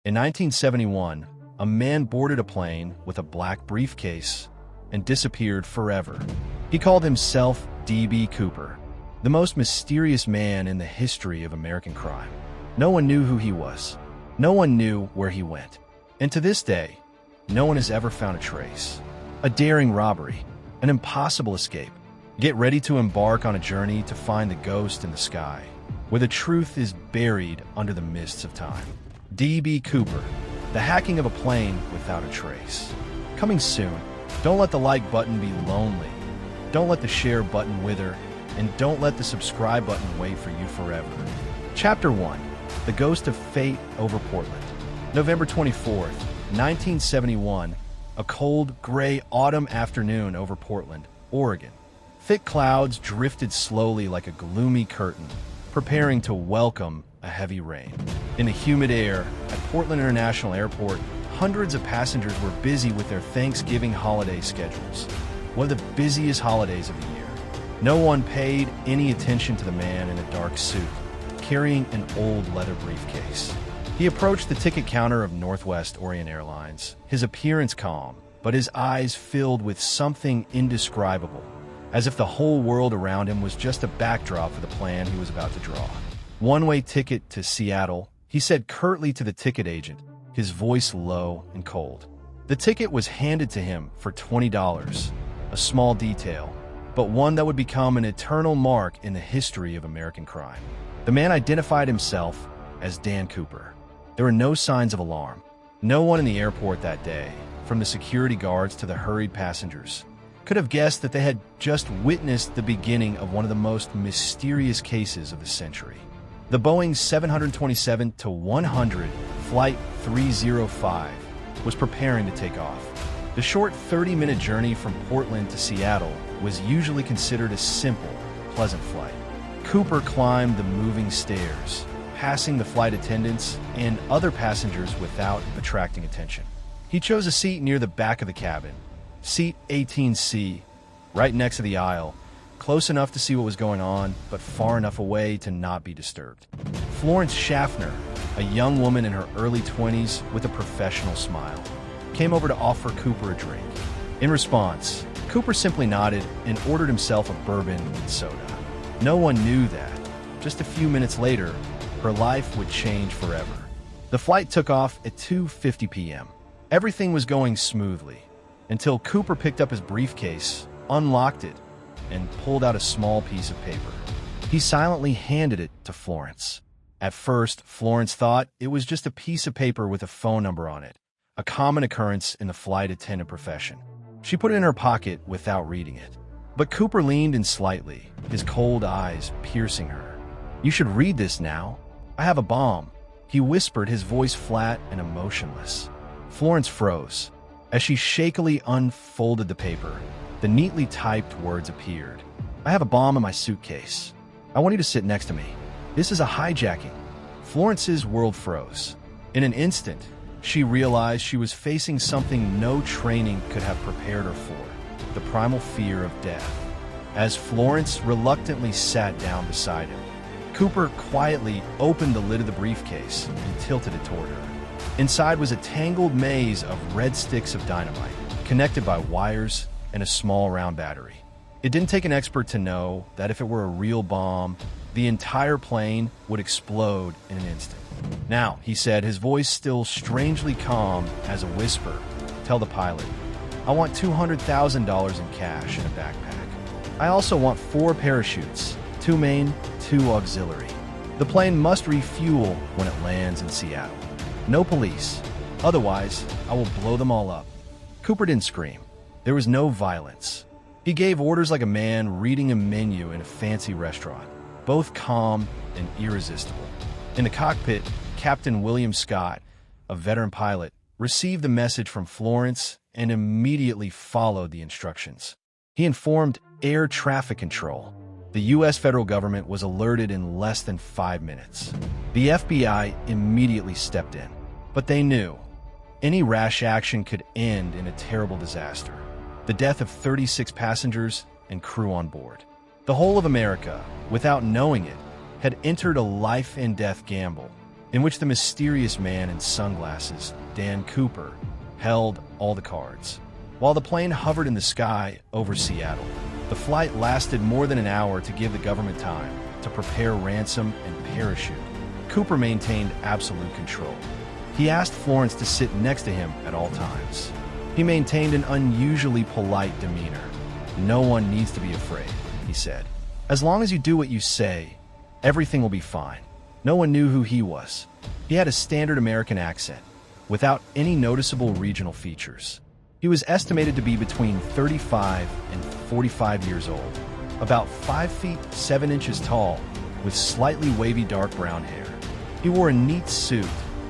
In 1971, a man boarded a plane with a black briefcase and disappeared forever. He called himself D.B. Cooper, the most mysterious man in the history of American crime. No one knew who he was. No one knew where he went. And to this day, no one has ever found a trace. A daring robbery, an impossible escape. Get ready to embark on a journey to find the ghost in the sky, where the truth is buried under the mists of time. D.B. Cooper, the hacking of a plane without a trace. Coming soon. Don't let the like button be lonely. Don't let the share button wither. And don't let the subscribe button wait for you forever. Chapter 1. The Ghost of Fate over Portland. November 24th, 1971. A cold, gray autumn afternoon over Portland, Oregon. Thick clouds drifted slowly like a gloomy curtain, preparing to welcome a heavy rain. In the humid air at Portland International Airport, hundreds of passengers were busy with their Thanksgiving holiday schedules, one of the busiest holidays of the year. No one paid any attention to the man in a dark suit, carrying an old leather briefcase. He approached the ticket counter of Northwest Orient Airlines, his appearance calm, but his eyes filled with something indescribable, as if the whole world around him was just a backdrop for the plan he was about to draw. One-way ticket to Seattle, he said curtly to the ticket agent, his voice low and cold. The ticket was handed to him for $20, a small detail, but one that would become an eternal mark in the history of American crime. The man identified himself as Dan Cooper. There were no signs of alarm. No one in the airport that day, from the security guards to the hurried passengers, could have guessed that they had just witnessed the beginning of one of the most mysterious cases of the century. The Boeing 727-100 Flight 305 was preparing to take off. The short 30-minute journey from Portland to Seattle was usually considered a simple, pleasant flight. Cooper climbed the moving stairs, passing the flight attendants and other passengers without attracting attention. He chose a seat near the back of the cabin, seat 18C, right next to the aisle, close enough to see what was going on, but far enough away to not be disturbed. Florence Schaffner, a young woman in her early 20s with a professional smile, came over to offer Cooper a drink. In response, Cooper simply nodded and ordered himself a bourbon and soda. No one knew that, just a few minutes later, her life would change forever. The flight took off at 2:50 p.m. Everything was going smoothly, until Cooper picked up his briefcase, unlocked it, and pulled out a small piece of paper. He silently handed it to Florence. At first, Florence thought it was just a piece of paper with a phone number on it, a common occurrence in the flight attendant profession. She put it in her pocket without reading it. But Cooper leaned in slightly, his cold eyes piercing her. "You should read this now. I have a bomb," he whispered, his voice flat and emotionless. Florence froze. As she shakily unfolded the paper, the neatly typed words appeared. "I have a bomb in my suitcase. I want you to sit next to me. This is a hijacking." Florence's world froze. In an instant, she realized she was facing something no training could have prepared her for, the primal fear of death. As Florence reluctantly sat down beside him, Cooper quietly opened the lid of the briefcase and tilted it toward her. Inside was a tangled maze of red sticks of dynamite, connected by wires and a small round battery. It didn't take an expert to know that if it were a real bomb, the entire plane would explode in an instant. "Now," he said, his voice still strangely calm as a whisper, "tell the pilot, I want $200,000 in cash in a backpack. I also want 4 parachutes, 2 main, 2 auxiliary. The plane must refuel when it lands in Seattle. No police. Otherwise, I will blow them all up." Cooper didn't scream. There was no violence. He gave orders like a man reading a menu in a fancy restaurant, both calm and irresistible. In the cockpit, Captain William Scott, a veteran pilot, received the message from Florence and immediately followed the instructions. He informed Air Traffic Control. The U.S. federal government was alerted in less than 5 minutes. The FBI immediately stepped in, but they knew any rash action could end in a terrible disaster. The death of 36 passengers and crew on board. The whole of America, without knowing it, had entered a life-and-death gamble. in which the mysterious man in sunglasses, Dan Cooper, held all the cards. While the plane hovered in the sky over Seattle, the flight lasted more than an hour to give the government time to prepare ransom and parachute. Cooper maintained absolute control. He asked Florence to sit next to him at all times. He maintained an unusually polite demeanor. "No one needs to be afraid," he said. "As long as you do what you say, everything will be fine." No one knew who he was. He had a standard American accent, without any noticeable regional features. He was estimated to be between 35 and 45 years old, about 5 feet 7 inches tall, with slightly wavy dark brown hair. He wore a neat suit,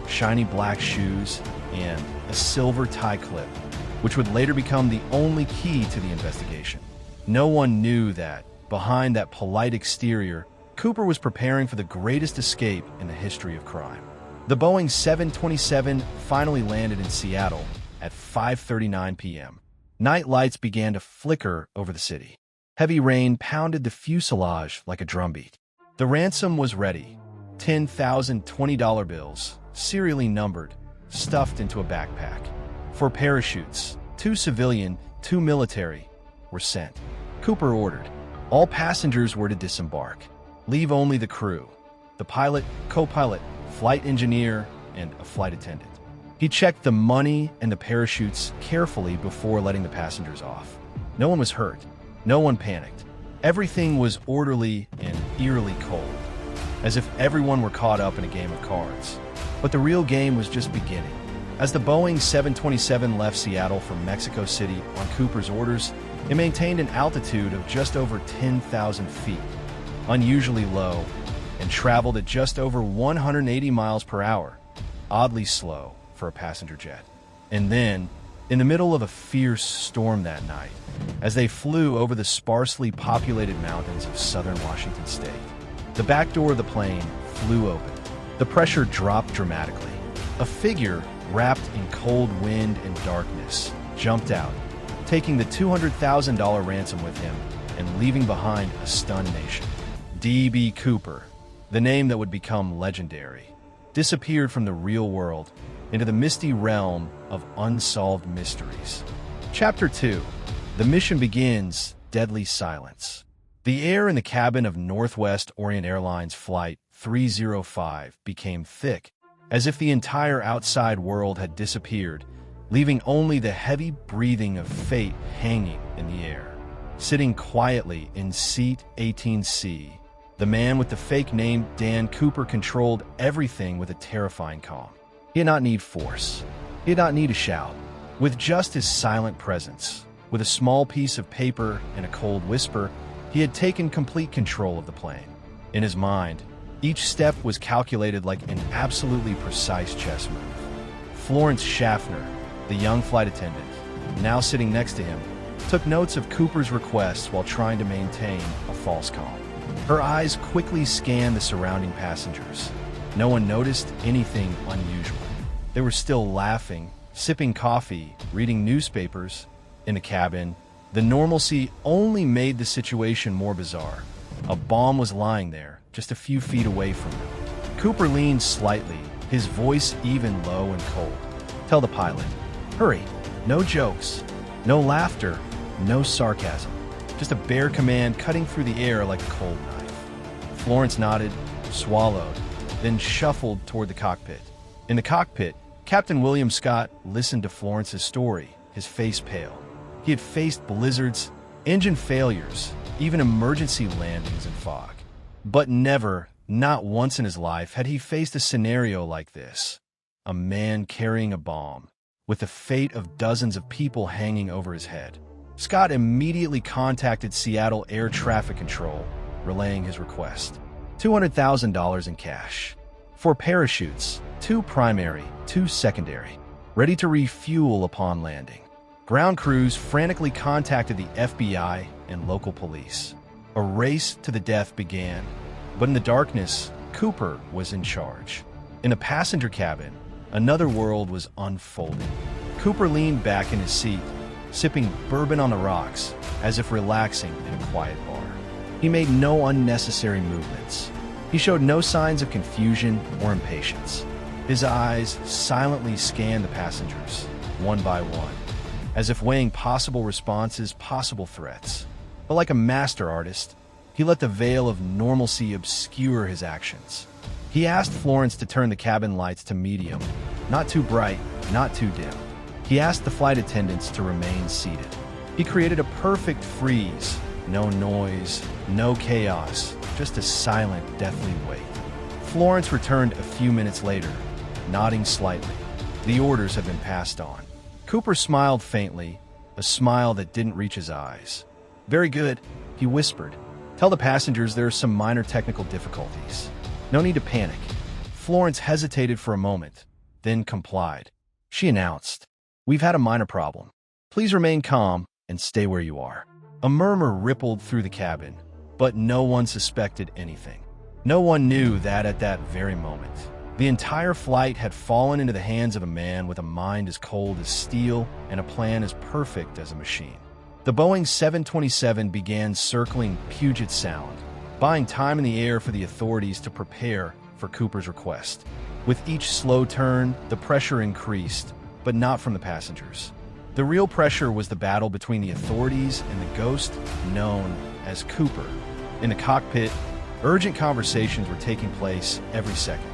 shiny black shoes, and a silver tie clip, which would later become the only key to the investigation. No one knew that, behind that polite exterior, Cooper was preparing for the greatest escape in the history of crime. The Boeing 727 finally landed in Seattle at 5:39 p.m. Night lights began to flicker over the city. Heavy rain pounded the fuselage like a drumbeat. The ransom was ready. 10,000 $20 bills, serially numbered, stuffed into a backpack. For parachutes, 2 civilian, 2 military, were sent. Cooper ordered. All passengers were to disembark. Leave only the crew, the pilot, co-pilot, flight engineer, and a flight attendant. He checked the money and the parachutes carefully before letting the passengers off. No one was hurt. No one panicked. Everything was orderly and eerily cold, as if everyone were caught up in a game of cards. But the real game was just beginning. As the Boeing 727 left Seattle for Mexico City on Cooper's orders, it maintained an altitude of just over 10,000 feet, unusually low, and traveled at just over 180 miles per hour, oddly slow for a passenger jet. And then, in the middle of a fierce storm that night, as they flew over the sparsely populated mountains of southern Washington state, the back door of the plane flew open. The pressure dropped dramatically. A figure, wrapped in cold wind and darkness, jumped out, taking the $200,000 ransom with him and leaving behind a stunned nation. D.B. Cooper, the name that would become legendary, disappeared from the real world into the misty realm of unsolved mysteries. Chapter 2. The mission begins. Deadly silence. The air in the cabin of Northwest Orient Airlines Flight 305 became thick, as if the entire outside world had disappeared, leaving only the heavy breathing of fate hanging in the air. Sitting quietly in seat 18C, the man with the fake name Dan Cooper controlled everything with a terrifying calm. He did not need force. He did not need a shout. With just his silent presence, with a small piece of paper and a cold whisper, he had taken complete control of the plane. In his mind, each step was calculated like an absolutely precise chess move. Florence Schaffner, the young flight attendant, now sitting next to him, took notes of Cooper's requests while trying to maintain a false calm. Her eyes quickly scanned the surrounding passengers. No one noticed anything unusual. They were still laughing, sipping coffee, reading newspapers. In the cabin, the normalcy only made the situation more bizarre. A bomb was lying there, just a few feet away from them. Cooper leaned slightly, his voice even low and cold. "Tell the pilot. Hurry. No jokes. No laughter. No sarcasm. Just a bare command cutting through the air like a cold knife." Florence nodded, swallowed, then shuffled toward the cockpit. In the cockpit, Captain William Scott listened to Florence's story, his face pale. He had faced blizzards, engine failures, even emergency landings in fog. But never, not once in his life, had he faced a scenario like this. A man carrying a bomb, with the fate of dozens of people hanging over his head. Scott immediately contacted Seattle Air Traffic Control, relaying his request. $200,000 in cash. 4 parachutes, 2 primary, 2 secondary, ready to refuel upon landing. Ground crews frantically contacted the FBI and local police. A race to the death began, but in the darkness, Cooper was in charge. In the passenger cabin, another world was unfolding. Cooper leaned back in his seat, sipping bourbon on the rocks, as if relaxing in a quiet bar. He made no unnecessary movements. He showed no signs of confusion or impatience. His eyes silently scanned the passengers, one by one, as if weighing possible responses, possible threats. But like a master artist, he let the veil of normalcy obscure his actions. He asked Florence to turn the cabin lights to medium, not too bright, not too dim. He asked the flight attendants to remain seated. He created a perfect freeze. No noise, no chaos, just a silent, deathly wait. Florence returned a few minutes later, nodding slightly. The orders had been passed on. Cooper smiled faintly, a smile that didn't reach his eyes. "Very good," he whispered. "Tell the passengers there are some minor technical difficulties. No need to panic." Florence hesitated for a moment, then complied. She announced, "We've had a minor problem. Please remain calm and stay where you are." A murmur rippled through the cabin, but no one suspected anything. No one knew that at that very moment, the entire flight had fallen into the hands of a man with a mind as cold as steel and a plan as perfect as a machine. The Boeing 727 began circling Puget Sound, buying time in the air for the authorities to prepare for Cooper's request. With each slow turn, the pressure increased, but not from the passengers. The real pressure was the battle between the authorities and the ghost known as Cooper. In the cockpit, urgent conversations were taking place every second.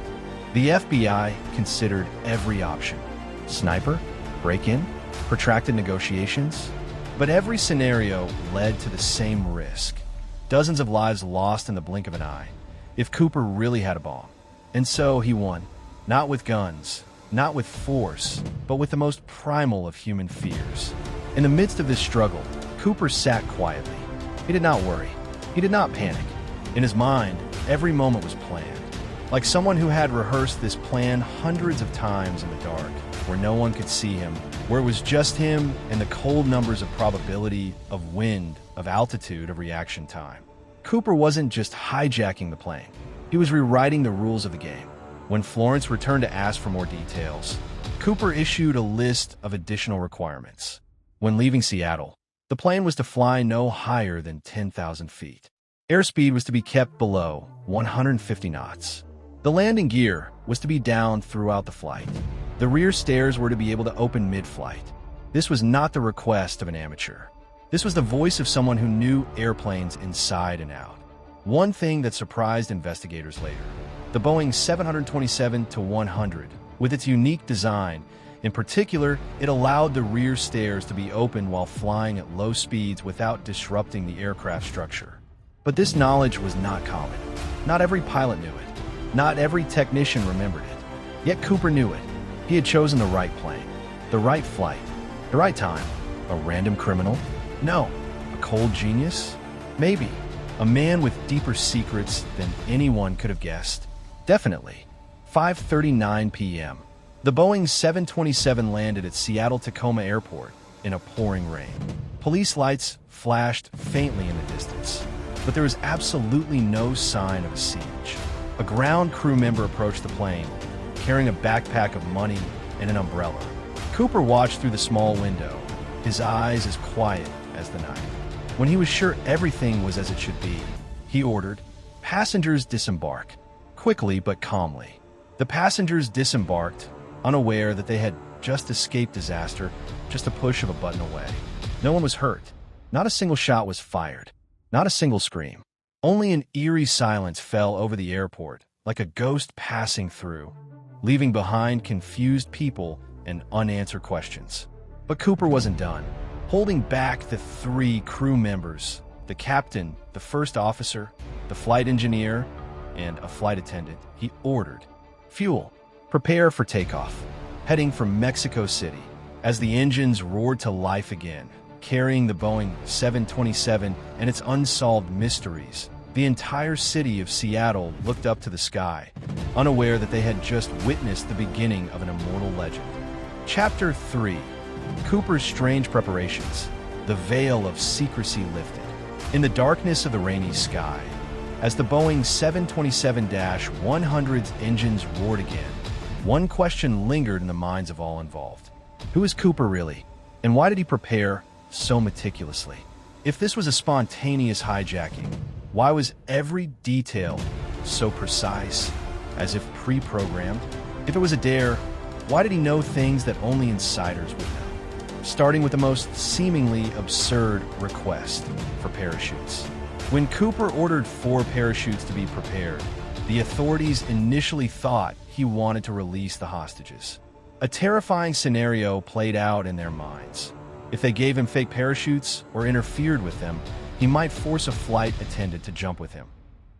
The FBI considered every option. Sniper? Break-in? Protracted negotiations? But every scenario led to the same risk. Dozens of lives lost in the blink of an eye, if Cooper really had a bomb. And so he won. Not with guns, not with force, but with the most primal of human fears. In the midst of this struggle, Cooper sat quietly. He did not worry. He did not panic. In his mind, every moment was planned. Like someone who had rehearsed this plan hundreds of times in the dark, where no one could see him, where it was just him and the cold numbers of probability, of wind, of altitude, of reaction time. Cooper wasn't just hijacking the plane. He was rewriting the rules of the game. When Florence returned to ask for more details, Cooper issued a list of additional requirements. When leaving Seattle, the plane was to fly no higher than 10,000 feet. Airspeed was to be kept below 150 knots. The landing gear was to be down throughout the flight. The rear stairs were to be able to open mid-flight. This was not the request of an amateur. This was the voice of someone who knew airplanes inside and out. One thing that surprised investigators later: the Boeing 727-100, with its unique design. In particular, it allowed the rear stairs to be open while flying at low speeds without disrupting the aircraft structure. But this knowledge was not common. Not every pilot knew it. Not every technician remembered it. Yet Cooper knew it. He had chosen the right plane, the right flight, the right time. A random criminal? No. A cold genius? Maybe. A man with deeper secrets than anyone could have guessed. Definitely. 5:39 p.m. The Boeing 727 landed at Seattle-Tacoma Airport in a pouring rain. Police lights flashed faintly in the distance, but there was absolutely no sign of a siege. A ground crew member approached the plane, carrying a backpack of money and an umbrella. Cooper watched through the small window, his eyes as quiet as the night. When he was sure everything was as it should be, he ordered, "Passengers disembark." Quickly but calmly. The passengers disembarked, unaware that they had just escaped disaster, just a push of a button away. No one was hurt. Not a single shot was fired. Not a single scream. Only an eerie silence fell over the airport, like a ghost passing through, leaving behind confused people and unanswered questions. But Cooper wasn't done. Holding back the three crew members, the captain, the first officer, the flight engineer, and a flight attendant, he ordered, "Fuel, prepare for takeoff." Heading for Mexico City, as the engines roared to life again, carrying the Boeing 727 and its unsolved mysteries, the entire city of Seattle looked up to the sky, unaware that they had just witnessed the beginning of an immortal legend. Chapter 3. Cooper's strange preparations. The veil of secrecy lifted. In the darkness of the rainy sky, as the Boeing 727-100's engines roared again, one question lingered in the minds of all involved. Who is Cooper really? And why did he prepare so meticulously? If this was a spontaneous hijacking, why was every detail so precise, as if pre-programmed. If it was a dare, why did he know things that only insiders would know? Starting with the most seemingly absurd request for parachutes. When Cooper ordered 4 parachutes to be prepared, the authorities initially thought he wanted to release the hostages. A terrifying scenario played out in their minds. If they gave him fake parachutes or interfered with them, he might force a flight attendant to jump with him,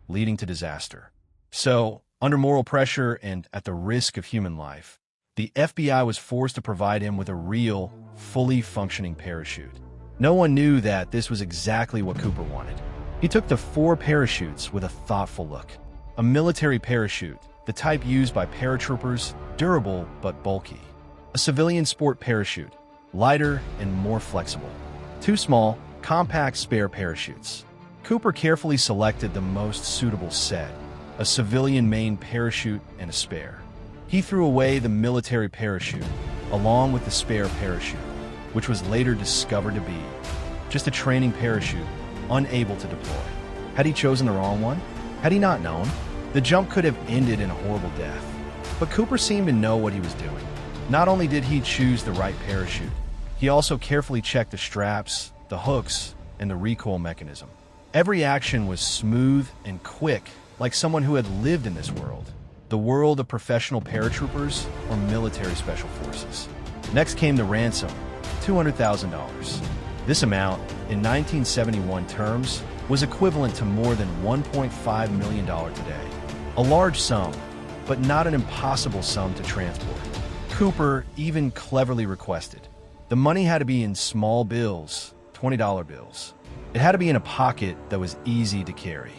leading to disaster. So, under moral pressure and at the risk of human life, the FBI was forced to provide him with a real, fully functioning parachute. No one knew that this was exactly what Cooper wanted. He took the 4 parachutes with a thoughtful look. A military parachute, the type used by paratroopers, durable but bulky. A civilian sport parachute, lighter and more flexible. 2 small, compact spare parachutes. Cooper carefully selected the most suitable set, a civilian main parachute and a spare. He threw away the military parachute, along with the spare parachute, which was later discovered to be just a training parachute, unable to deploy. Had he chosen the wrong one? Had he not known? The jump could have ended in a horrible death. But Cooper seemed to know what he was doing. Not only did he choose the right parachute, he also carefully checked the straps, the hooks, and the recoil mechanism. Every action was smooth and quick, like someone who had lived in this world. The world of professional paratroopers or military special forces. Next came the ransom, $200,000. This amount, in 1971 terms, was equivalent to more than $1.5 million today. A large sum, but not an impossible sum to transport. Cooper even cleverly requested. The money had to be in small bills, $20 bills. It had to be in a pocket that was easy to carry.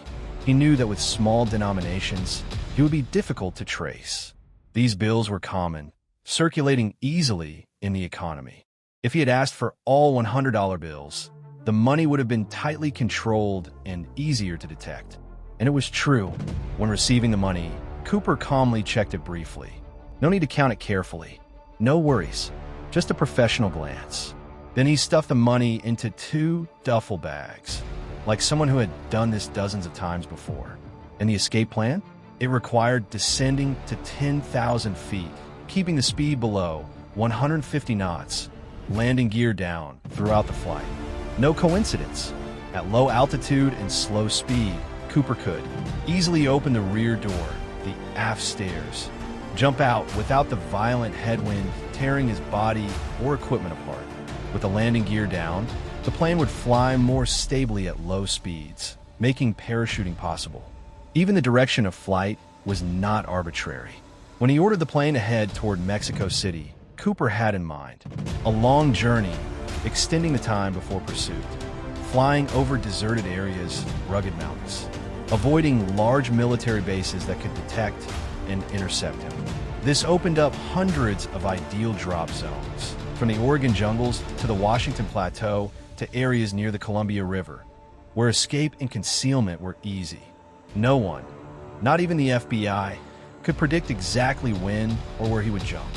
He knew that with small denominations, it would be difficult to trace. These bills were common, circulating easily in the economy. If he had asked for all $100 bills, the money would have been tightly controlled and easier to detect. And it was true. When receiving the money, Cooper calmly checked it briefly. No need to count it carefully. No worries. Just a professional glance. Then he stuffed the money into 2 duffel bags, like someone who had done this dozens of times before. And the escape plan? It required descending to 10,000 feet, keeping the speed below 150 knots, landing gear down throughout the flight. No coincidence. At low altitude and slow speed, Cooper could easily open the rear door, the aft stairs, jump out without the violent headwind tearing his body or equipment apart. With the landing gear down, the plane would fly more stably at low speeds, making parachuting possible. Even the direction of flight was not arbitrary. When he ordered the plane to head toward Mexico City, Cooper had in mind a long journey, extending the time before pursuit, flying over deserted areas, rugged mountains, avoiding large military bases that could detect and intercept him. This opened up hundreds of ideal drop zones, from the Oregon jungles to the Washington Plateau to areas near the Columbia River, where escape and concealment were easy. No one, not even the FBI, could predict exactly when or where he would jump.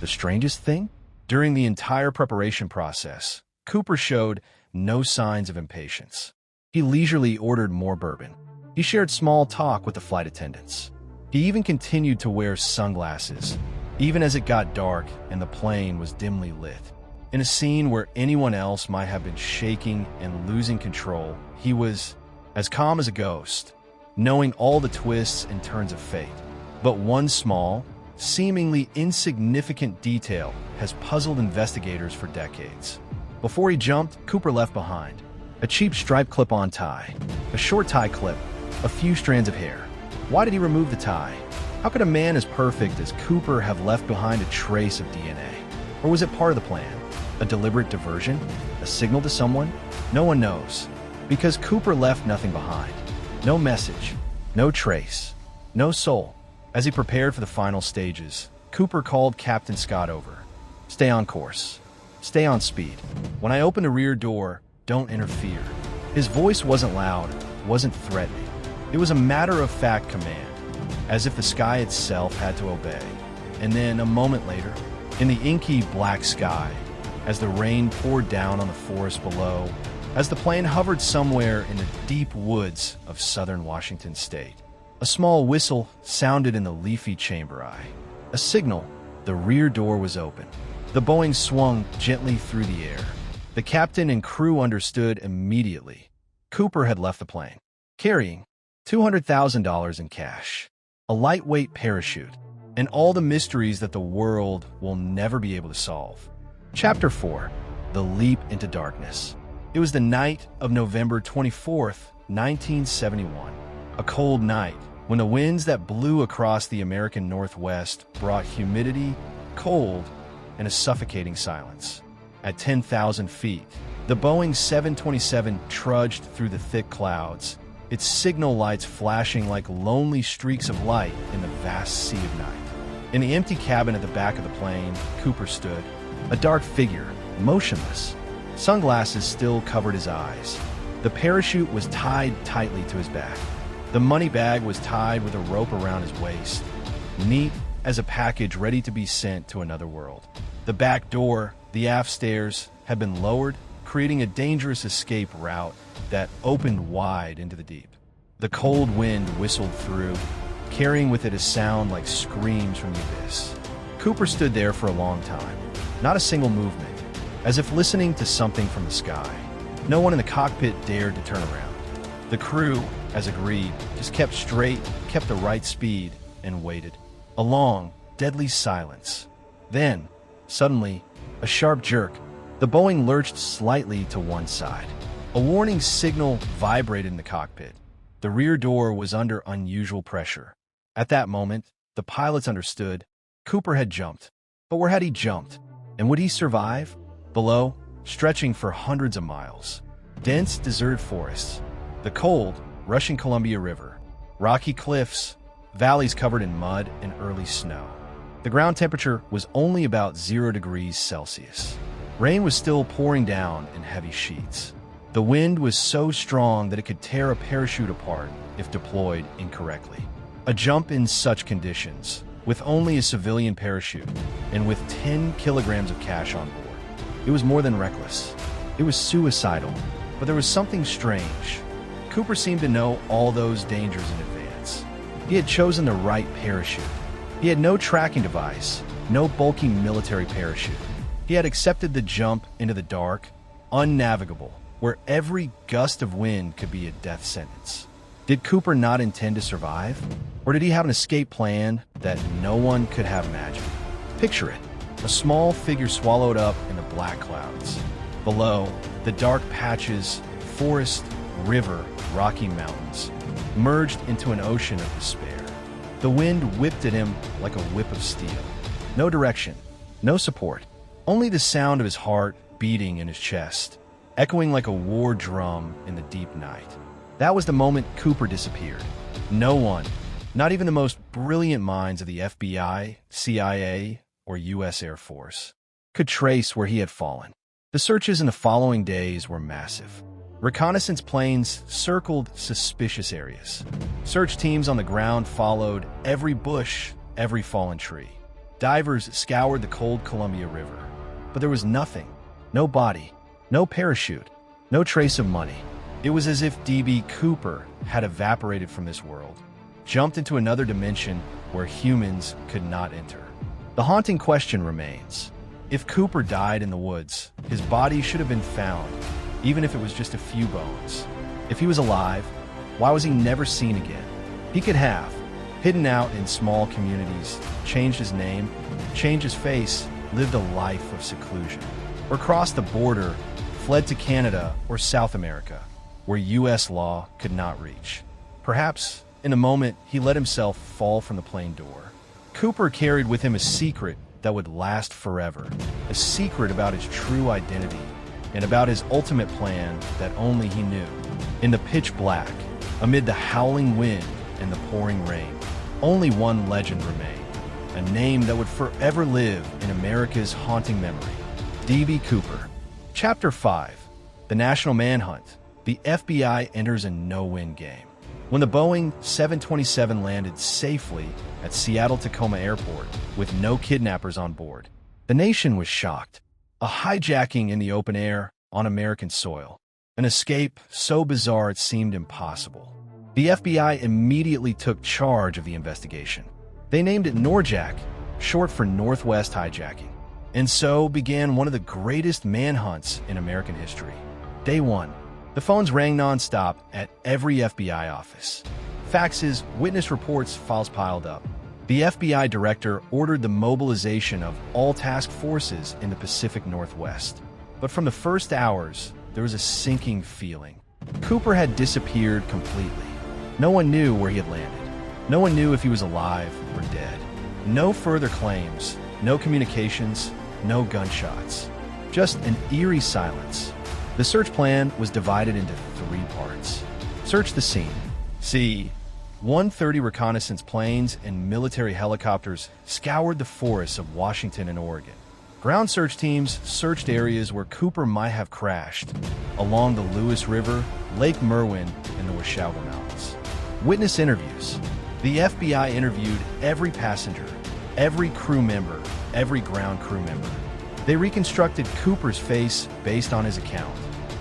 The strangest thing? During the entire preparation process, Cooper showed no signs of impatience. He leisurely ordered more bourbon. He shared small talk with the flight attendants. He even continued to wear sunglasses, even as it got dark and the plane was dimly lit. In a scene where anyone else might have been shaking and losing control, he was as calm as a ghost, knowing all the twists and turns of fate. But one small, seemingly insignificant detail has puzzled investigators for decades. Before he jumped, Cooper left behind a cheap striped clip-on tie, a short tie clip, a few strands of hair. Why did he remove the tie? How could a man as perfect as Cooper have left behind a trace of DNA? Or was it part of the plan? A deliberate diversion? A signal to someone? No one knows. Because Cooper left nothing behind. No message. No trace. No soul. As he prepared for the final stages, Cooper called Captain Scott over. Stay on course. Stay on speed. When I open the rear door, don't interfere. His voice wasn't loud, wasn't threatening. It was a matter-of-fact command, as if the sky itself had to obey. And then, a moment later, in the inky black sky, as the rain poured down on the forest below, as the plane hovered somewhere in the deep woods of southern Washington state, A small whistle sounded in the leafy chamber eye. A signal. The rear door was open. The Boeing swung gently through the air. The captain and crew understood immediately. Cooper had left the plane, carrying $200,000 in cash, a lightweight parachute, and all the mysteries that the world will never be able to solve. Chapter 4. The Leap into Darkness. It was the night of November 24th, 1971. A cold night when the winds that blew across the American Northwest brought humidity, cold, and a suffocating silence. At 10,000 feet, the Boeing 727 trudged through the thick clouds, its signal lights flashing like lonely streaks of light in the vast sea of night. In the empty cabin at the back of the plane, Cooper stood, a dark figure, motionless. Sunglasses still covered his eyes. The parachute was tied tightly to his back. The money bag was tied with a rope around his waist, neat as a package ready to be sent to another world. The back door, the aft stairs, had been lowered, creating a dangerous escape route that opened wide into the deep. The cold wind whistled through, carrying with it a sound like screams from the abyss. Cooper stood there for a long time, not a single movement, as if listening to something from the sky. No one in the cockpit dared to turn around. The crew, as agreed, just kept straight, kept the right speed, and waited. A long, deadly silence. Then, suddenly, a sharp jerk. The Boeing lurched slightly to one side. A warning signal vibrated in the cockpit. The rear door was under unusual pressure. At that moment, the pilots understood. Cooper had jumped. But where had he jumped? And would he survive? Below, stretching for hundreds of miles, dense, deserted forests, the cold, rushing Columbia River, rocky cliffs, valleys covered in mud and early snow. The ground temperature was only about 0 degrees Celsius. Rain was still pouring down in heavy sheets. The wind was so strong that it could tear a parachute apart if deployed incorrectly. A jump in such conditions, with only a civilian parachute and with 10 kilograms of cash on board. It was more than reckless. It was suicidal. But there was something strange. Cooper seemed to know all those dangers in advance. He had chosen the right parachute. He had no tracking device, no bulky military parachute. He had accepted the jump into the dark, unnavigable, where every gust of wind could be a death sentence. Did Cooper not intend to survive? Or did he have an escape plan that no one could have imagined? Picture it, a small figure swallowed up in the black clouds. Below, the dark patches, forest, river, rocky mountains, merged into an ocean of despair. The wind whipped at him like a whip of steel. No direction, no support, only the sound of his heart beating in his chest, echoing like a war drum in the deep night. That was the moment Cooper disappeared. No one, not even the most brilliant minds of the FBI, CIA, or U.S. Air Force, could trace where he had fallen. The searches in the following days were massive. Reconnaissance planes circled suspicious areas. Search teams on the ground followed every bush, every fallen tree. Divers scoured the cold Columbia River. But there was nothing. No body, no parachute, no trace of money. It was as if D.B. Cooper had evaporated from this world, jumped into another dimension where humans could not enter. The haunting question remains. If Cooper died in the woods, his body should have been found, even if it was just a few bones. If he was alive, why was he never seen again? He could have, hidden out in small communities, changed his name, changed his face, lived a life of seclusion, or crossed the border, fled to Canada or South America, where U.S. law could not reach. Perhaps, in a moment, he let himself fall from the plane door. Cooper carried with him a secret that would last forever, a secret about his true identity and about his ultimate plan that only he knew. In the pitch black, amid the howling wind and the pouring rain, only one legend remained, a name that would forever live in America's haunting memory. D.B. Cooper. Chapter 5. The National Manhunt. The FBI enters a no-win game. When the Boeing 727 landed safely at Seattle-Tacoma Airport with no kidnappers on board, the nation was shocked. A hijacking in the open air on American soil. An escape so bizarre it seemed impossible. The FBI immediately took charge of the investigation. They named it NORJAC, short for Northwest Hijacking. And so began one of the greatest manhunts in American history. Day 1. The phones rang nonstop at every FBI office. Faxes, witness reports, files piled up. The FBI director ordered the mobilization of all task forces in the Pacific Northwest. But from the first hours, there was a sinking feeling. Cooper had disappeared completely. No one knew where he had landed. No one knew if he was alive or dead. No further claims, no communications, no gunshots. Just an eerie silence. The search plan was divided into 3 parts. Search the scene. C-130 reconnaissance planes and military helicopters scoured the forests of Washington and Oregon. Ground search teams searched areas where Cooper might have crashed, along the Lewis River, Lake Merwin, and the Washoga Mountains. Witness interviews. The FBI interviewed every passenger, every crew member, every ground crew member. They reconstructed Cooper's face based on his account,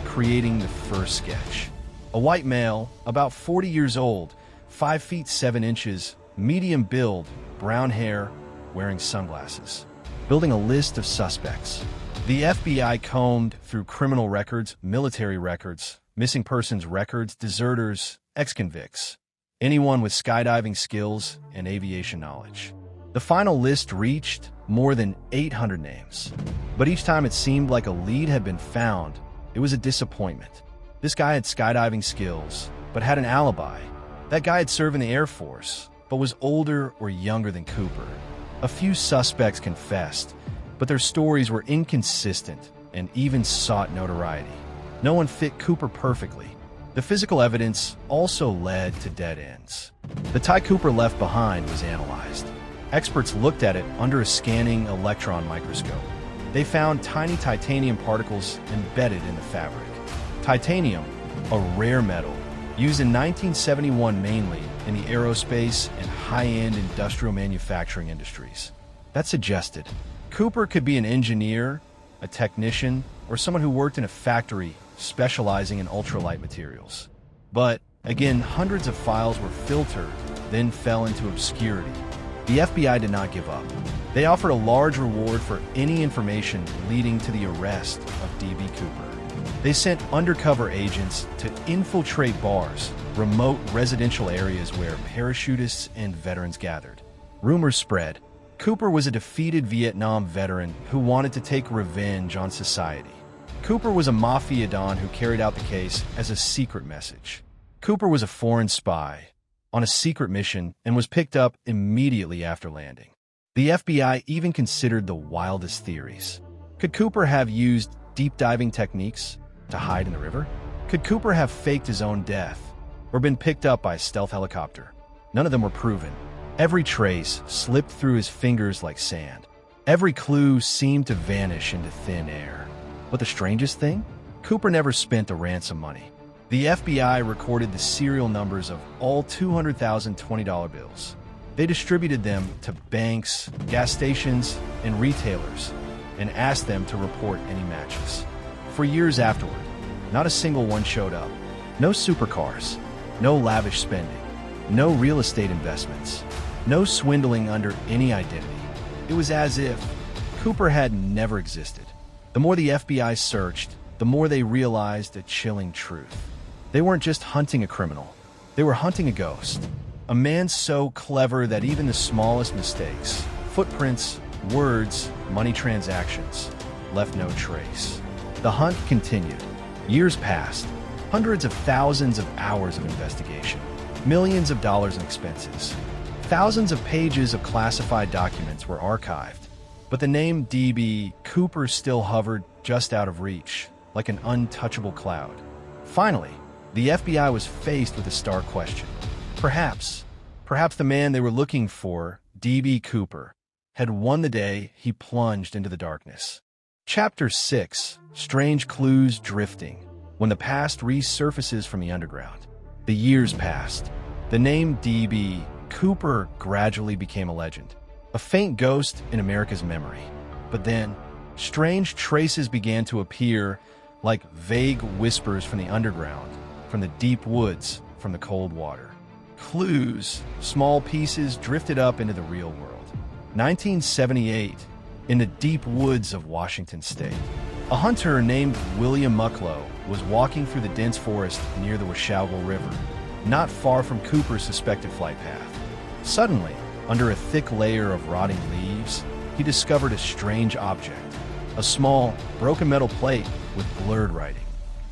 creating the first sketch. A white male, about 40 years old, 5 feet 7 inches, medium build, brown hair, wearing sunglasses. Building a list of suspects. The FBI combed through criminal records, military records, missing persons records, deserters, ex-convicts, anyone with skydiving skills and aviation knowledge. The final list reached more than 800 names. But each time it seemed like a lead had been found, it was a disappointment. This guy had skydiving skills, but had an alibi. That guy had served in the Air Force, but was older or younger than Cooper. A few suspects confessed, but their stories were inconsistent and even sought notoriety. No one fit Cooper perfectly. The physical evidence also led to dead ends. The tie Cooper left behind was analyzed. Experts looked at it under a scanning electron microscope. They found tiny titanium particles embedded in the fabric. Titanium, a rare metal, used in 1971 mainly in the aerospace and high-end industrial manufacturing industries. That suggested Cooper could be an engineer, a technician, or someone who worked in a factory specializing in ultralight materials. But, again, hundreds of files were filtered, then fell into obscurity. The FBI did not give up. They offered a large reward for any information leading to the arrest of D.B. Cooper. They sent undercover agents to infiltrate bars, remote residential areas where parachutists and veterans gathered. Rumors spread. Cooper was a defeated Vietnam veteran who wanted to take revenge on society. Cooper was a mafia don who carried out the case as a secret message. Cooper was a foreign spy on a secret mission and was picked up immediately after landing. The FBI even considered the wildest theories. Could Cooper have used deep diving techniques to hide in the river? Could Cooper have faked his own death or been picked up by a stealth helicopter? None of them were proven. Every trace slipped through his fingers like sand. Every clue seemed to vanish into thin air. But the strangest thing? Cooper never spent the ransom money. The FBI recorded the serial numbers of all 200,000 $20 bills. They distributed them to banks, gas stations, and retailers, and asked them to report any matches. For years afterward, not a single one showed up. No supercars, no lavish spending, no real estate investments, no swindling under any identity. It was as if Cooper had never existed. The more the FBI searched, the more they realized a chilling truth. They weren't just hunting a criminal. They were hunting a ghost. A man so clever that even the smallest mistakes, footprints, words, money transactions, left no trace. The hunt continued. Years passed. Hundreds of thousands of hours of investigation. Millions of dollars in expenses. Thousands of pages of classified documents were archived. But the name D.B. Cooper still hovered just out of reach, like an untouchable cloud. Finally, the FBI was faced with a stark question. Perhaps the man they were looking for, D.B. Cooper, had won the day he plunged into the darkness. Chapter 6, Strange Clues Drifting. When the past resurfaces from the underground. The years passed. The name D.B. Cooper gradually became a legend, a faint ghost in America's memory. But then, strange traces began to appear like vague whispers from the underground, from the deep woods, from the cold water. Clues, small pieces drifted up into the real world. 1978, in the deep woods of Washington State. A hunter named William Mucklow was walking through the dense forest near the Washougal River, not far from Cooper's suspected flight path. Suddenly, under a thick layer of rotting leaves, he discovered a strange object, a small, broken metal plate with blurred writing.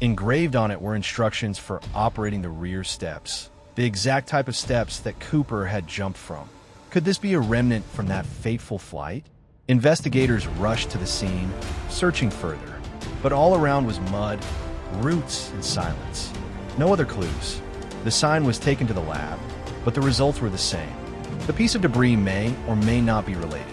Engraved on it were instructions for operating the rear steps, the exact type of steps that Cooper had jumped from. Could this be a remnant from that fateful flight? Investigators rushed to the scene, searching further, but all around was mud, roots, and silence. No other clues. The sign was taken to the lab, but the results were the same. The piece of debris may or may not be related.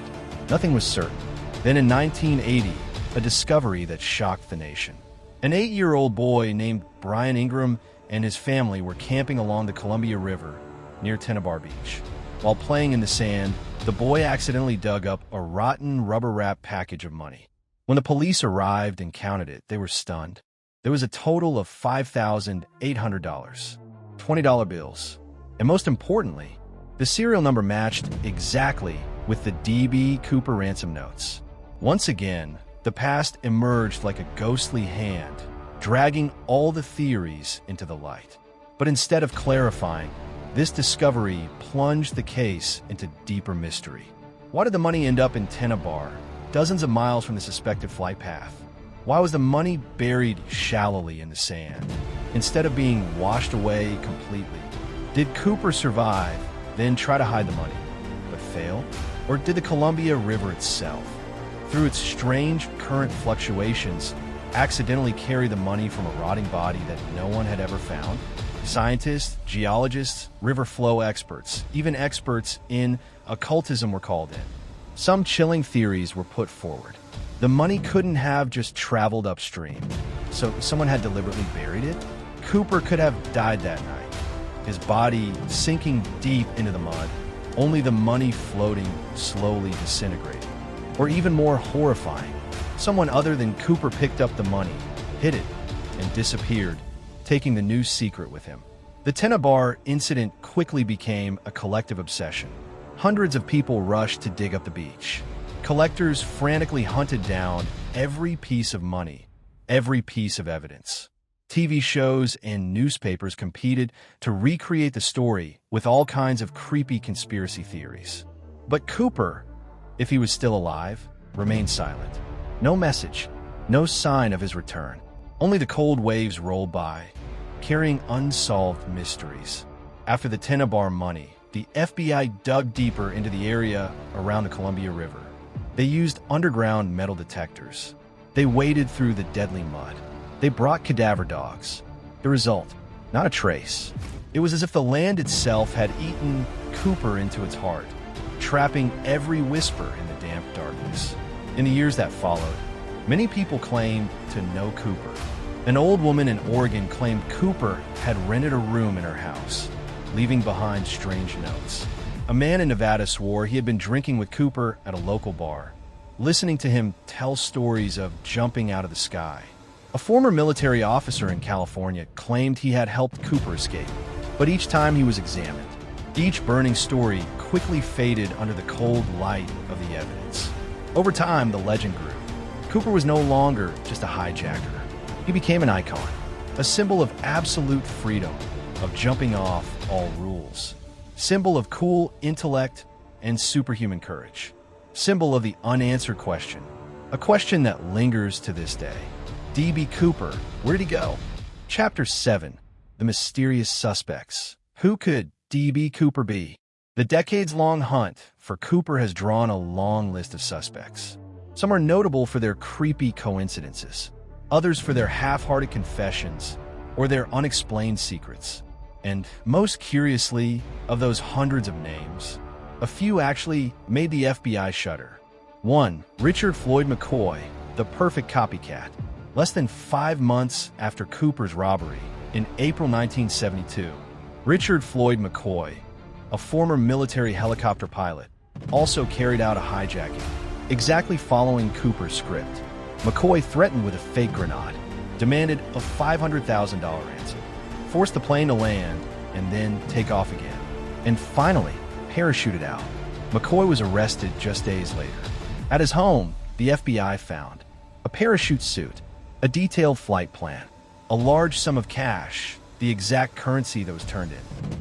Nothing was certain. Then in 1980, a discovery that shocked the nation. An 8-year-old boy named Brian Ingram and his family were camping along the Columbia River near Tennebar Beach. While playing in the sand, the boy accidentally dug up a rotten rubber-wrapped package of money. When the police arrived and counted it, they were stunned. There was a total of $5,800, $20 bills. And most importantly, the serial number matched exactly with the D.B. Cooper ransom notes. Once again, the past emerged like a ghostly hand, dragging all the theories into the light. But instead of clarifying, this discovery plunged the case into deeper mystery. Why did the money end up in Tennebar, dozens of miles from the suspected flight path? Why was the money buried shallowly in the sand, instead of being washed away completely? Did Cooper survive, then try to hide the money, but fail? Or did the Columbia River itself, through its strange current fluctuations, accidentally carry the money from a rotting body that no one had ever found? Scientists, geologists, river flow experts, even experts in occultism were called in. Some chilling theories were put forward. The money couldn't have just traveled upstream, so someone had deliberately buried it? Cooper could have died that night, his body sinking deep into the mud, only the money floating, slowly disintegrating. Or even more horrifying, someone other than Cooper picked up the money, hid it, and disappeared, taking the new secret with him. The Tennebar incident quickly became a collective obsession. Hundreds of people rushed to dig up the beach. Collectors frantically hunted down every piece of money, every piece of evidence. TV shows and newspapers competed to recreate the story with all kinds of creepy conspiracy theories. But Cooper, if he was still alive, remained silent. No message, no sign of his return. Only the cold waves rolled by, carrying unsolved mysteries. After the Tennebar money, the FBI dug deeper into the area around the Columbia River. They used underground metal detectors. They waded through the deadly mud. They brought cadaver dogs. The result, not a trace. It was as if the land itself had eaten Cooper into its heart, trapping every whisper in the damp darkness. In the years that followed, many people claimed to know Cooper. An old woman in Oregon claimed Cooper had rented a room in her house, leaving behind strange notes. A man in Nevada swore he had been drinking with Cooper at a local bar, listening to him tell stories of jumping out of the sky. A former military officer in California claimed he had helped Cooper escape, but each time he was examined, each burning story quickly faded under the cold light of the evidence. Over time, the legend grew. Cooper was no longer just a hijacker. He became an icon, a symbol of absolute freedom, of jumping off all rules, symbol of cool intellect and superhuman courage, symbol of the unanswered question, a question that lingers to this day. D.B. Cooper, where'd he go? Chapter 7, The Mysterious Suspects. Who could D.B. Cooper be? The decades-long hunt for Cooper has drawn a long list of suspects. Some are notable for their creepy coincidences, others for their half-hearted confessions or their unexplained secrets. And most curiously, of those hundreds of names, a few actually made the FBI shudder. 1. Richard Floyd McCoy, the perfect copycat. Less than 5 months after Cooper's robbery, in April 1972, Richard Floyd McCoy, a former military helicopter pilot, also carried out a hijacking, exactly following Cooper's script. McCoy threatened with a fake grenade, demanded a $500,000 ransom, forced the plane to land, and then take off again. And finally, parachuted out. McCoy was arrested just days later. At his home, the FBI found a parachute suit, a detailed flight plan, a large sum of cash, the exact currency that was turned in.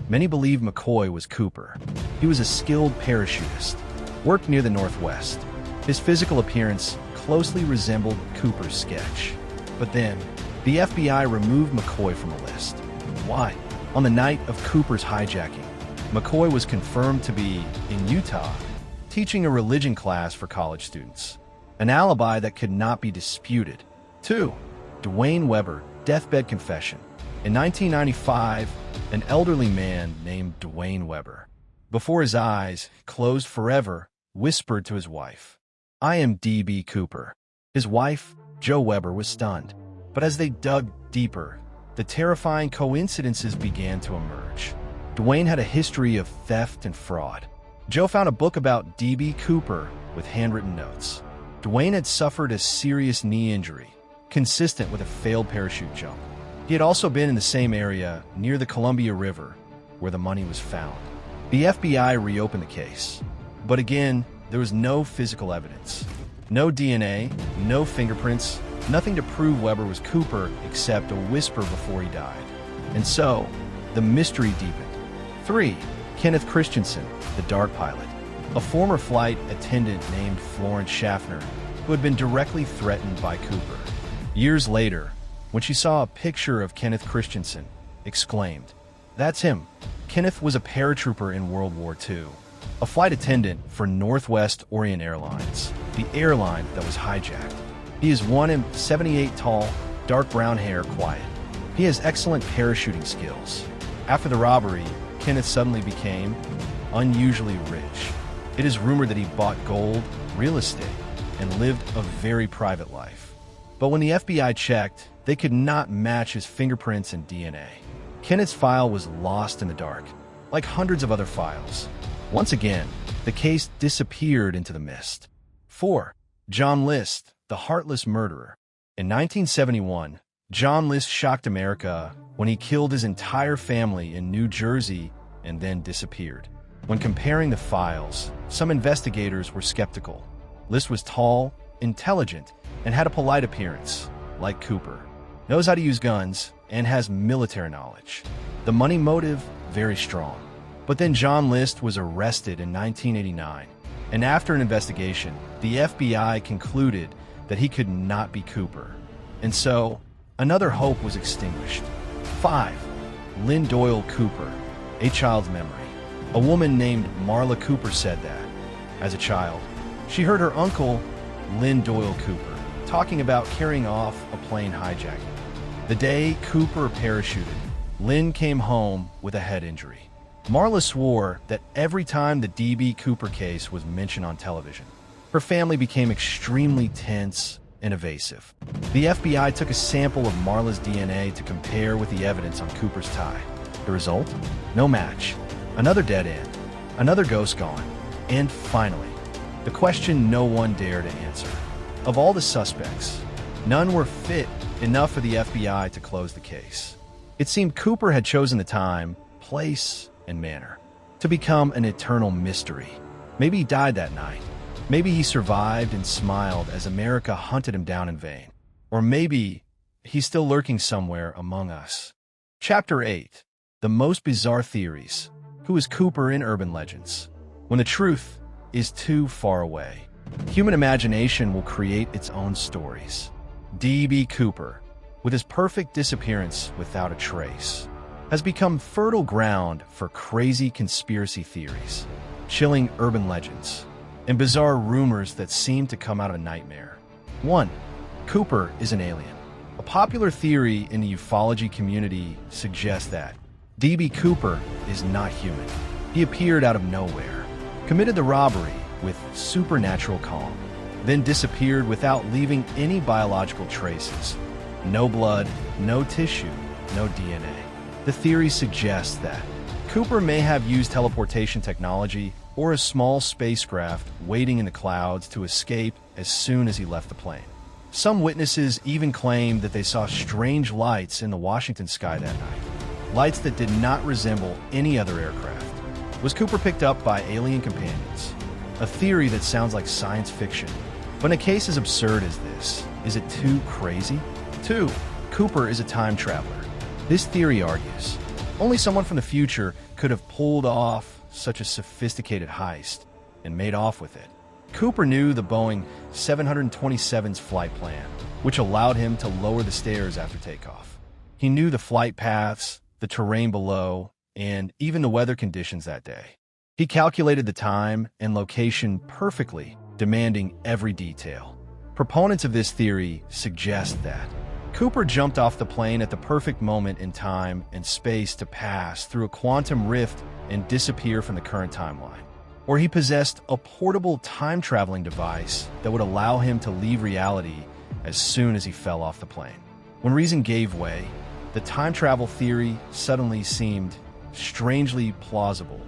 Many believe McCoy was Cooper. He was a skilled parachutist, worked near the Northwest. His physical appearance closely resembled Cooper's sketch. But then, the FBI removed McCoy from the list. Why? On the night of Cooper's hijacking, McCoy was confirmed to be in Utah, teaching a religion class for college students. An alibi that could not be disputed. 2. Dwayne Weber, deathbed confession. In 1995, an elderly man named Dwayne Weber, before his eyes closed forever, whispered to his wife, "I am D.B. Cooper." His wife, Jo Weber, was stunned. But as they dug deeper, the terrifying coincidences began to emerge. Dwayne had a history of theft and fraud. Jo found a book about D.B. Cooper with handwritten notes. Dwayne had suffered a serious knee injury, consistent with a failed parachute jump. He had also been in the same area near the Columbia River where the money was found. The FBI reopened the case, but again, there was no physical evidence. No DNA, no fingerprints, nothing to prove Weber was Cooper except a whisper before he died. And so, the mystery deepened. 3. Kenneth Christensen, the dart pilot, a former flight attendant named Florence Schaffner, who had been directly threatened by Cooper. Years later, when she saw a picture of Kenneth Christensen, exclaimed, "That's him." Kenneth was a paratrooper in World War II, a flight attendant for Northwest Orient Airlines, the airline that was hijacked. He is 1'78" tall, dark brown hair, quiet. He has excellent parachuting skills. After the robbery, Kenneth suddenly became unusually rich. It is rumored that he bought gold, real estate, and lived a very private life. But when the FBI checked, they could not match his fingerprints and DNA. Kenneth's file was lost in the dark, like hundreds of other files. Once again, the case disappeared into the mist. 4. John List, the heartless murderer. In 1971, John List shocked America when he killed his entire family in New Jersey and then disappeared. When comparing the files, some investigators were skeptical. List was tall, intelligent, and had a polite appearance, like Cooper. Knows how to use guns and has military knowledge. The money motive, very strong. But then John List was arrested in 1989, and after an investigation, the FBI concluded that he could not be Cooper. And so, another hope was extinguished. 5. Lynn Doyle Cooper, a child's memory. A woman named Marla Cooper said that, as a child, she heard her uncle, Lynn Doyle Cooper, talking about carrying off a plane hijacking. The day Cooper parachuted, Lynn came home with a head injury. Marla swore that every time the D.B. Cooper case was mentioned on television, her family became extremely tense and evasive. The FBI took a sample of Marla's DNA to compare with the evidence on Cooper's tie. The result? No match. Another dead end. Another ghost gone. And finally, the question no one dared to answer. Of all the suspects, none were fit enough for the FBI to close the case. It seemed Cooper had chosen the time, place, and manner to become an eternal mystery. Maybe he died that night. Maybe he survived and smiled as America hunted him down in vain. Or maybe he's still lurking somewhere among us. Chapter 8. The most bizarre theories. Who is Cooper in urban legends? When the truth is too far away, human imagination will create its own stories. D.B. Cooper, with his perfect disappearance without a trace, has become fertile ground for crazy conspiracy theories, chilling urban legends, and bizarre rumors that seem to come out of a nightmare. 1. Cooper is an alien. A popular theory in the ufology community suggests that D.B. Cooper is not human. He appeared out of nowhere, committed the robbery with supernatural calm, then disappeared without leaving any biological traces. No blood, no tissue, no DNA. The theory suggests that Cooper may have used teleportation technology or a small spacecraft waiting in the clouds to escape as soon as he left the plane. Some witnesses even claim that they saw strange lights in the Washington sky that night. lights that did not resemble any other aircraft. Was Cooper picked up by alien companions? A theory that sounds like science fiction. But in a case as absurd as this, is it too crazy? 2. Cooper is a time traveler. This theory argues only someone from the future could have pulled off such a sophisticated heist and made off with it. Cooper knew the Boeing 727's flight plan, which allowed him to lower the stairs after takeoff. He knew the flight paths, the terrain below, and even the weather conditions that day. He calculated the time and location perfectly, demanding every detail. Proponents of this theory suggest that Cooper jumped off the plane at the perfect moment in time and space to pass through a quantum rift and disappear from the current timeline. Or he possessed a portable time-traveling device that would allow him to leave reality as soon as he fell off the plane. When reason gave way, the time travel theory suddenly seemed strangely plausible.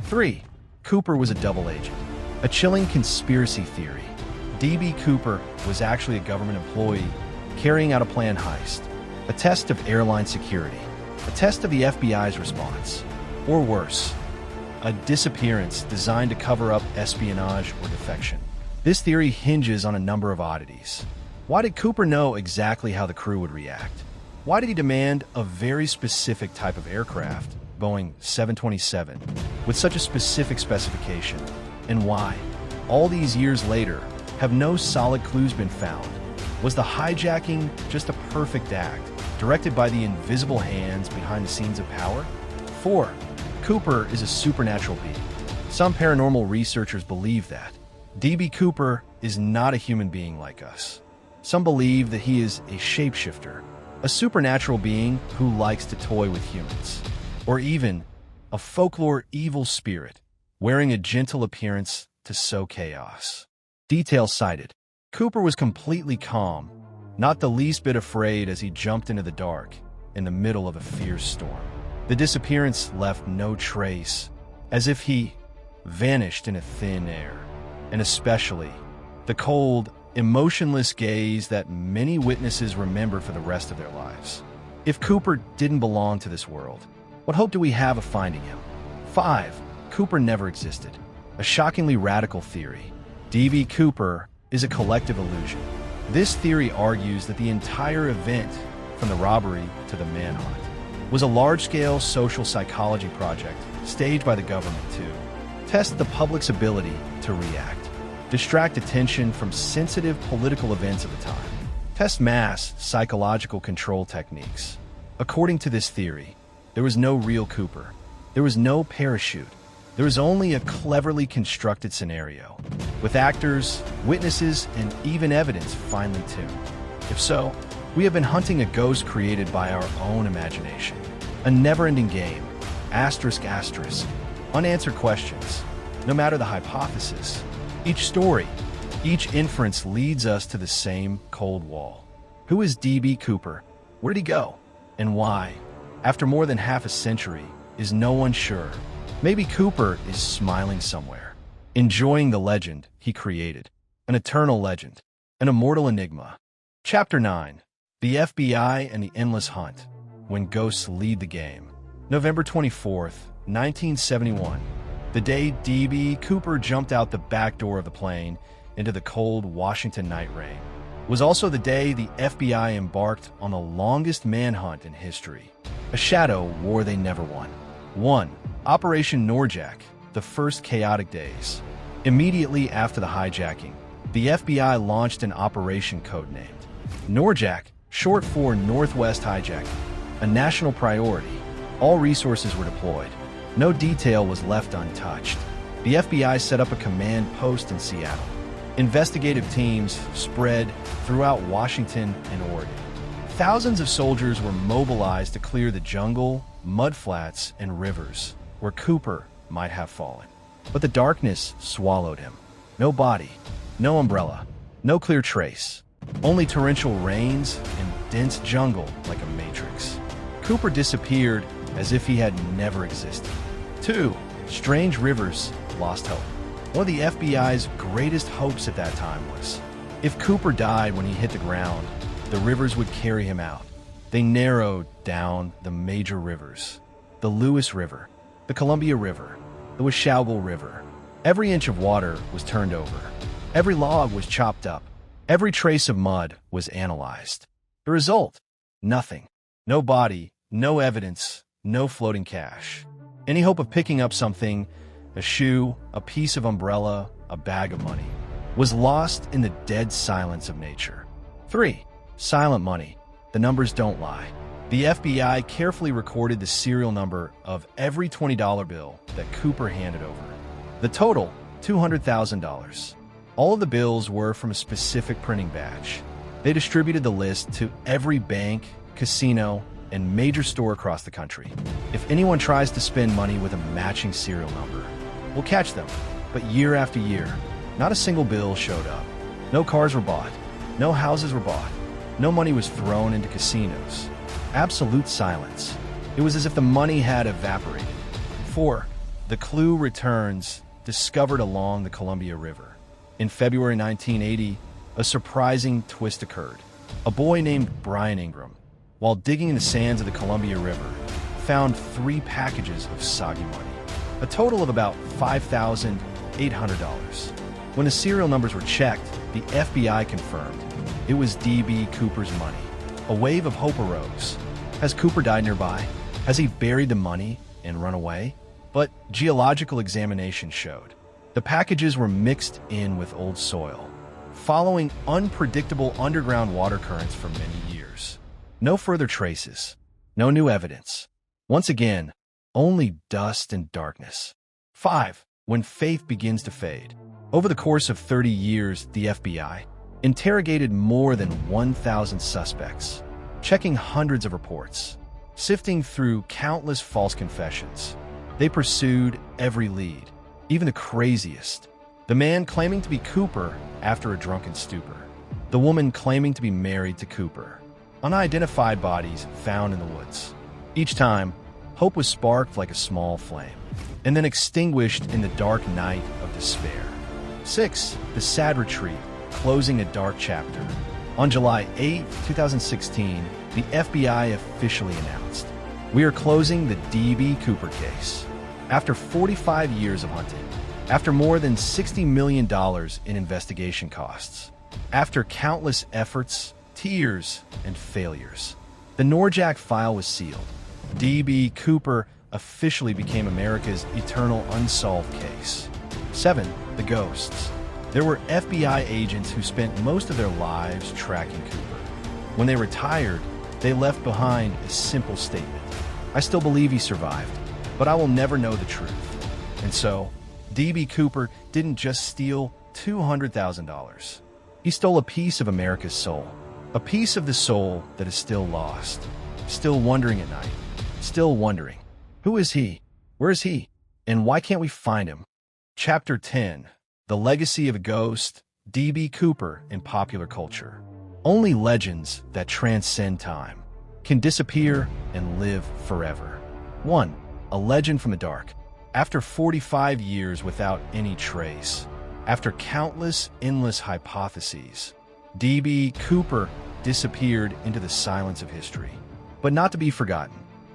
3. Cooper was a double agent. A chilling conspiracy theory. D.B. Cooper was actually a government employee carrying out a planned heist, a test of airline security, a test of the FBI's response, or worse, a disappearance designed to cover up espionage or defection. This theory hinges on a number of oddities. Why did Cooper know exactly how the crew would react? Why did he demand a very specific type of aircraft, Boeing 727, with such a specific specification? And why, all these years later, have no solid clues been found? Was the hijacking just a perfect act, directed by the invisible hands behind the scenes of power? 4. Cooper is a supernatural being. Some paranormal researchers believe that D.B. Cooper is not a human being like us. Some believe that he is a shapeshifter, a supernatural being who likes to toy with humans, or even a folklore evil spirit, wearing a gentle appearance to sow chaos. Details cited. Cooper was completely calm, not the least bit afraid as he jumped into the dark in the middle of a fierce storm. The disappearance left no trace, as if he vanished in a thin air, and especially the cold, emotionless gaze that many witnesses remembered for the rest of their lives. If Cooper didn't belong to this world, what hope do we have of finding him? 5. Cooper never existed. A shockingly radical theory. D.B. Cooper is a collective illusion. This theory argues that the entire event, from the robbery to the manhunt, was a large-scale social psychology project staged by the government to test the public's ability to react, distract attention from sensitive political events of the time, test mass psychological control techniques. According to this theory, there was no real Cooper. There was no parachute. There was only a cleverly constructed scenario, with actors, witnesses, and even evidence finely tuned. If so, we have been hunting a ghost created by our own imagination. A never-ending game, asterisk, unanswered questions. No matter the hypothesis, each story, each inference leads us to the same cold wall. Who is D.B. Cooper? Where did he go? And why? After more than half a century, is no one sure. Maybe Cooper is smiling somewhere, enjoying the legend he created. An eternal legend, an immortal enigma. Chapter 9. The FBI and the Endless Hunt. When Ghosts Lead the Game. November 24th, 1971. The day D.B. Cooper jumped out the back door of the plane into the cold Washington night rain was also the day the FBI embarked on the longest manhunt in history. A shadow war they never won. 1. Operation Norjack, the first chaotic days. Immediately after the hijacking, the FBI launched an operation codenamed Norjack, short for Northwest Hijacking, a national priority. All resources were deployed. No detail was left untouched. The FBI set up a command post in Seattle. Investigative teams spread throughout Washington and Oregon. Thousands of soldiers were mobilized to clear the jungle, mudflats, and rivers where Cooper might have fallen. But the darkness swallowed him. No body, no umbrella, no clear trace. Only torrential rains and dense jungle like a matrix. Cooper disappeared as if he had never existed. 2. Strange rivers lost hope. One of the FBI's greatest hopes at that time was, if Cooper died when he hit the ground, the rivers would carry him out. They narrowed down the major rivers: the Lewis River, the Columbia River, the Washougal River. Every inch of water was turned over. Every log was chopped up. Every trace of mud was analyzed. The result? Nothing. No body, no evidence, no floating cash. Any hope of picking up something, a shoe, a piece of umbrella, a bag of money, was lost in the dead silence of nature. 3. Silent money. The numbers don't lie. The FBI carefully recorded the serial number of every $20 bill that Cooper handed over. The total, $200,000. All of the bills were from a specific printing batch. They distributed the list to every bank, casino, and major store across the country. If anyone tries to spend money with a matching serial number, we'll catch them. But year after year, not a single bill showed up. No cars were bought. No houses were bought. No money was thrown into casinos. Absolute silence. It was as if the money had evaporated. 4. The clue returns, discovered along the Columbia River. In February 1980, a surprising twist occurred. A boy named Brian Ingram, while digging in the sands of the Columbia River, found 3 packages of soggy money, a total of about $5,800. When the serial numbers were checked, the FBI confirmed it was D.B. Cooper's money. A wave of hope arose. Has Cooper died nearby? Has he buried the money and run away? But geological examination showed the packages were mixed in with old soil, following unpredictable underground water currents for many years. No further traces, no new evidence. Once again, only dust and darkness. 5. When faith begins to fade. Over the course of 30 years, the FBI interrogated more than 1,000 suspects, checking hundreds of reports, sifting through countless false confessions. They pursued every lead, even the craziest. The man claiming to be Cooper after a drunken stupor. The woman claiming to be married to Cooper. Unidentified bodies found in the woods. Each time, hope was sparked like a small flame, and then extinguished in the dark night of despair. 6. The sad retreat, closing a dark chapter. On July 8, 2016, the FBI officially announced, "We are closing the D.B. Cooper case." After 45 years of hunting, after more than $60 million in investigation costs, after countless efforts, tears, and failures, the Norjack file was sealed. D.B. Cooper officially became America's eternal unsolved case. 7. The ghosts. There were FBI agents who spent most of their lives tracking Cooper. When they retired, they left behind a simple statement: "I still believe he survived, but I will never know the truth." And so, D.B. Cooper didn't just steal $200,000. He stole a piece of America's soul, a piece of the soul that is still lost, still wondering at night, still wondering, who is he? Where is he? And why can't we find him? Chapter 10. The Legacy of a Ghost, D.B. Cooper in Popular Culture. Only legends that transcend time can disappear and live forever. 1. A legend from the dark. After 45 years without any trace, after countless endless hypotheses, D.B. Cooper disappeared into the silence of history. But not to be forgotten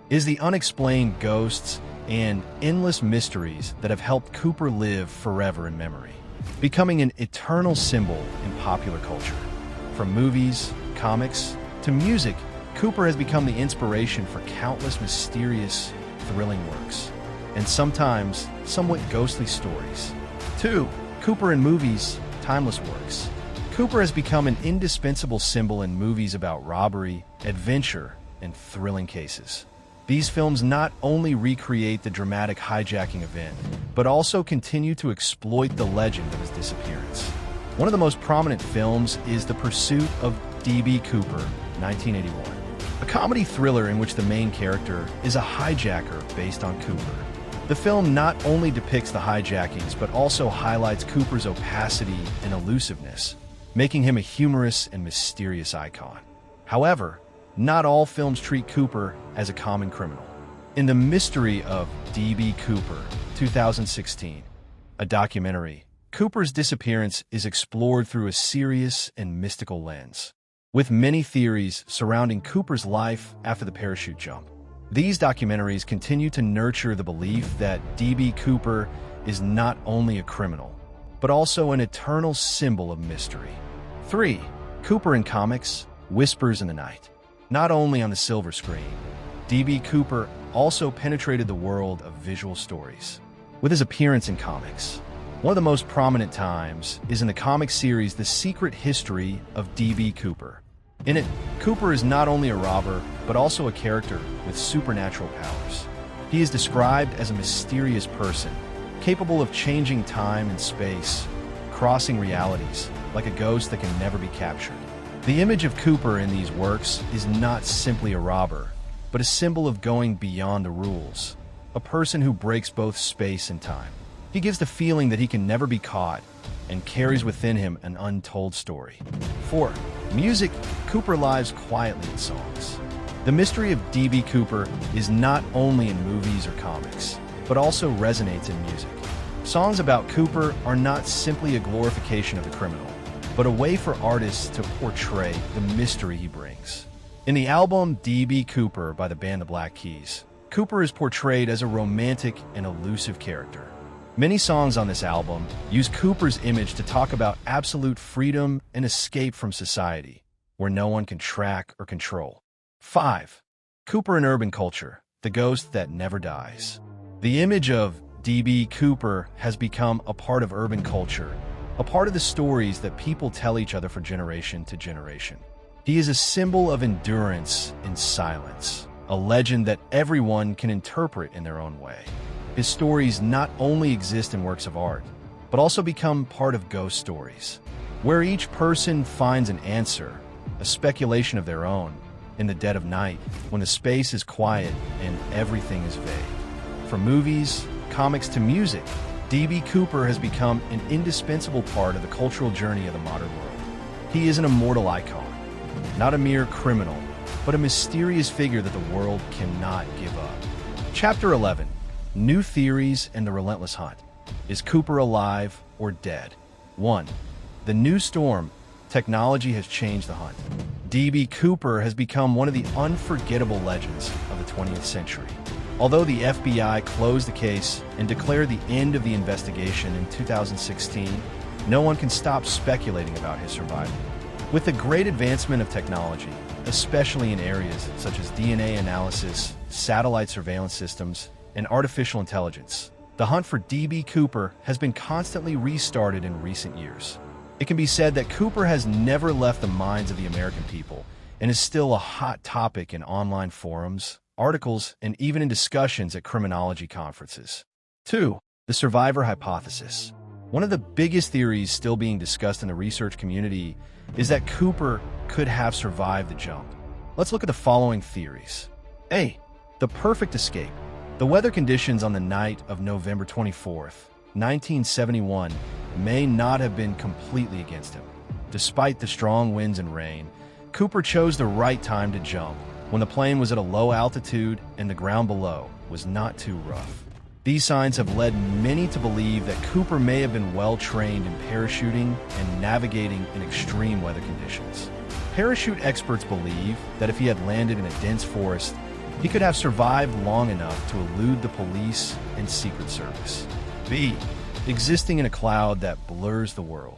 is the unexplained ghosts and endless mysteries that have helped Cooper live forever in memory, becoming an eternal symbol in popular culture. From movies, comics, to music, Cooper has become the inspiration for countless mysterious, thrilling works, and sometimes somewhat ghostly stories. 2. Cooper in movies, timeless works. Cooper has become an indispensable symbol in movies about robbery, adventure, and thrilling cases. These films not only recreate the dramatic hijacking event, but also continue to exploit the legend of his disappearance. One of the most prominent films is The Pursuit of D.B. Cooper, 1981, a comedy thriller in which the main character is a hijacker based on Cooper. The film not only depicts the hijackings, but also highlights Cooper's opacity and elusiveness, making him a humorous and mysterious icon. However, not all films treat Cooper as a common criminal. In The Mystery of D.B. Cooper, 2016, a documentary, Cooper's disappearance is explored through a serious and mystical lens. with many theories surrounding Cooper's life after the parachute jump. These documentaries continue to nurture the belief that D.B. Cooper is not only a criminal, but also an eternal symbol of mystery. 3. Cooper in comics, Whispers in the Night. Not only on the silver screen, D.B. Cooper also penetrated the world of visual stories. With his appearance in comics, one of the most prominent times is in the comic series The Secret History of D.B. Cooper. In it, Cooper is not only a robber, but also a character with supernatural powers. He is described as a mysterious person, capable of changing time and space, crossing realities, like a ghost that can never be captured. The image of Cooper in these works is not simply a robber, but a symbol of going beyond the rules, a person who breaks both space and time. He gives the feeling that he can never be caught and carries within him an untold story. 4. Music. Cooper lives quietly in songs. The mystery of D.B. Cooper is not only in movies or comics, but also resonates in music. Songs about Cooper are not simply a glorification of the criminal, but a way for artists to portray the mystery he brings. In the album D.B. Cooper by the band The Black Keys, Cooper is portrayed as a romantic and elusive character. Many songs on this album use Cooper's image to talk about absolute freedom and escape from society, where no one can track or control. 5. Cooper in urban culture, the ghost that never dies. The image of D.B. Cooper has become a part of urban culture, a part of the stories that people tell each other for generation to generation. He is a symbol of endurance in silence, a legend that everyone can interpret in their own way. His stories not only exist in works of art, but also become part of ghost stories, where each person finds an answer, a speculation of their own, in the dead of night, when the space is quiet and everything is vague. From movies, comics to music, D.B. Cooper has become an indispensable part of the cultural journey of the modern world. He is an immortal icon, not a mere criminal, but a mysterious figure that the world cannot give up. Chapter 11. New Theories and the Relentless Hunt. Is Cooper alive or dead? 1. The new storm. Technology has changed the hunt. D.B. Cooper has become one of the unforgettable legends of the 20th century. Although the FBI closed the case and declared the end of the investigation in 2016, no one can stop speculating about his survival. With the great advancement of technology, especially in areas such as DNA analysis, satellite surveillance systems, and artificial intelligence, the hunt for D.B. Cooper has been constantly restarted in recent years. It can be said that Cooper has never left the minds of the American people and is still a hot topic in online forums, articles, and even in discussions at criminology conferences. 2. The survivor hypothesis. One of the biggest theories still being discussed in the research community is that Cooper could have survived the jump. Let's look at the following theories. A. The perfect escape. The weather conditions on the night of November 24th, 1971, may not have been completely against him. Despite the strong winds and rain, Cooper chose the right time to jump, when the plane was at a low altitude and the ground below was not too rough. These signs have led many to believe that Cooper may have been well trained in parachuting and navigating in extreme weather conditions. Parachute experts believe that if he had landed in a dense forest, he could have survived long enough to elude the police and Secret Service. B. Existing in a cloud that blurs the world.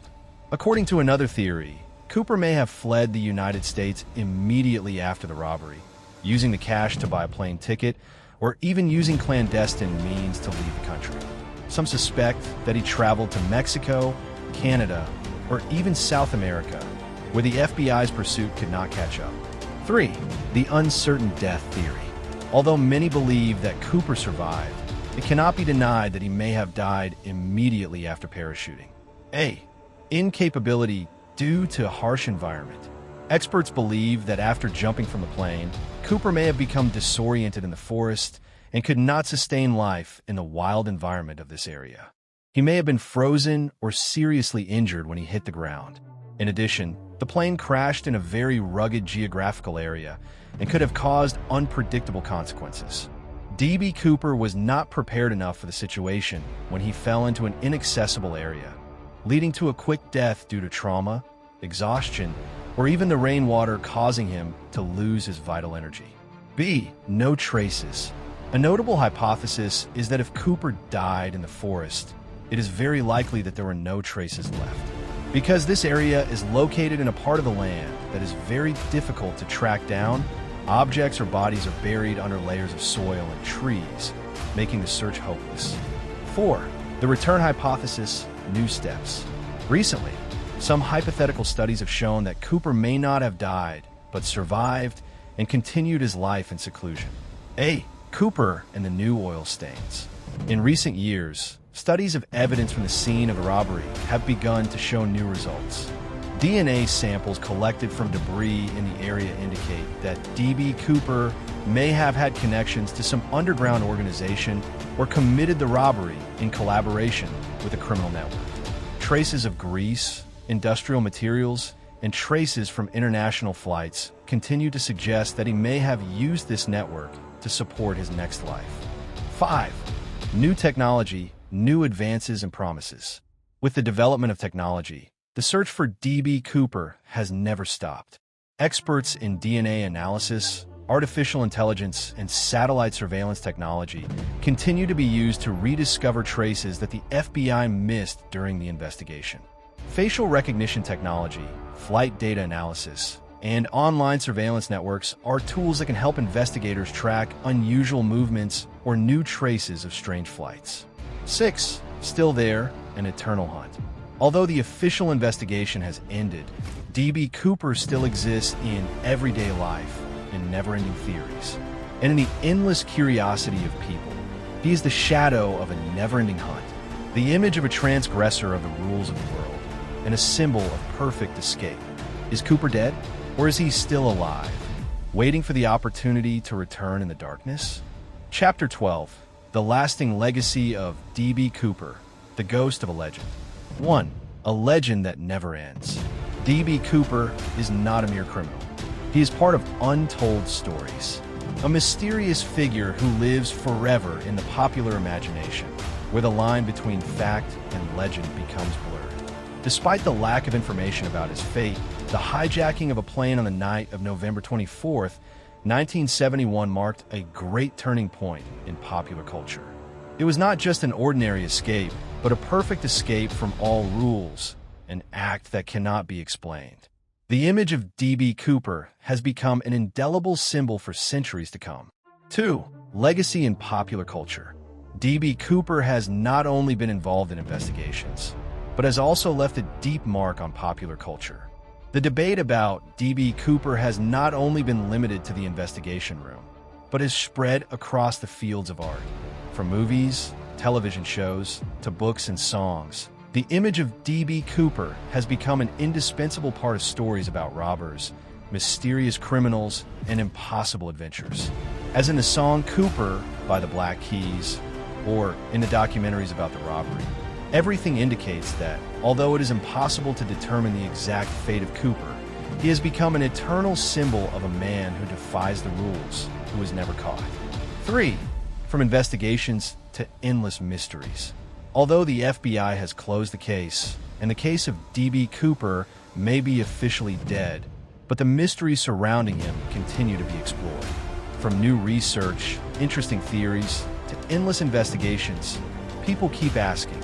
According to another theory, Cooper may have fled the United States immediately after the robbery, using the cash to buy a plane ticket, or even using clandestine means to leave the country. Some suspect that he traveled to Mexico, Canada, or even South America, where the FBI's pursuit could not catch up. 3. The uncertain death theory. Although many believe that Cooper survived, it cannot be denied that he may have died immediately after parachuting. A. Incapability due to harsh environment. Experts believe that after jumping from the plane, Cooper may have become disoriented in the forest and could not sustain life in the wild environment of this area. He may have been frozen or seriously injured when he hit the ground. In addition, the plane crashed in a very rugged geographical area and could have caused unpredictable consequences. D.B. Cooper was not prepared enough for the situation when he fell into an inaccessible area, leading to a quick death due to trauma, exhaustion, or even the rainwater causing him to lose his vital energy. B. No traces. A notable hypothesis is that if Cooper died in the forest, it is very likely that there were no traces left. Because this area is located in a part of the land that is very difficult to track down, objects or bodies are buried under layers of soil and trees, making the search hopeless. 4. The return hypothesis, new steps. Recently, some hypothetical studies have shown that Cooper may not have died, but survived and continued his life in seclusion. A. Cooper and the new oil stains. In recent years, studies of evidence from the scene of a robbery have begun to show new results. DNA samples collected from debris in the area indicate that D.B. Cooper may have had connections to some underground organization or committed the robbery in collaboration with a criminal network. Traces of grease, industrial materials, and traces from international flights continue to suggest that he may have used this network to support his next life. 5. New technology, new advances and promises. With the development of technology, the search for D.B. Cooper has never stopped. Experts in DNA analysis, artificial intelligence, and satellite surveillance technology continue to be used to rediscover traces that the FBI missed during the investigation. Facial recognition technology, flight data analysis, and online surveillance networks are tools that can help investigators track unusual movements or new traces of strange flights. 6. Still there, an eternal hunt. Although the official investigation has ended, D.B. Cooper still exists in everyday life, in never-ending theories, and in the endless curiosity of people. He is the shadow of a never-ending hunt, the image of a transgressor of the rules of the world, and a symbol of perfect escape. Is Cooper dead? Or is he still alive, waiting for the opportunity to return in the darkness? Chapter 12. The Lasting Legacy of D.B. Cooper, the Ghost of a Legend. 1. A legend that never ends. D.B. Cooper is not a mere criminal. He is part of untold stories, a mysterious figure who lives forever in the popular imagination, where the line between fact and legend becomes blurred. Despite the lack of information about his fate, the hijacking of a plane on the night of November 24th, 1971 marked a great turning point in popular culture. It was not just an ordinary escape, but a perfect escape from all rules, an act that cannot be explained. The image of D.B. Cooper has become an indelible symbol for centuries to come. 2. Legacy in popular culture. D.B. Cooper has not only been involved in investigations, but has also left a deep mark on popular culture. The debate about D.B. Cooper has not only been limited to the investigation room, but has spread across the fields of art. From movies, television shows, to books and songs, the image of D.B. Cooper has become an indispensable part of stories about robbers, mysterious criminals, and impossible adventures. As in the song Cooper by the Black Keys, or in the documentaries about the robbery. Everything indicates that, although it is impossible to determine the exact fate of Cooper, he has become an eternal symbol of a man who defies the rules, who was never caught. 3. From investigations to endless mysteries. Although the FBI has closed the case, and the case of D.B. Cooper may be officially dead, but the mysteries surrounding him continue to be explored. From new research, interesting theories, to endless investigations, people keep asking,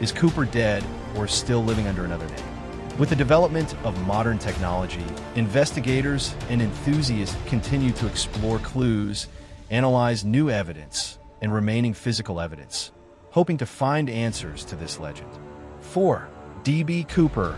is Cooper dead or still living under another name? With the development of modern technology, investigators and enthusiasts continue to explore clues, analyze new evidence, and remaining physical evidence, hoping to find answers to this legend. 4. D.B. Cooper,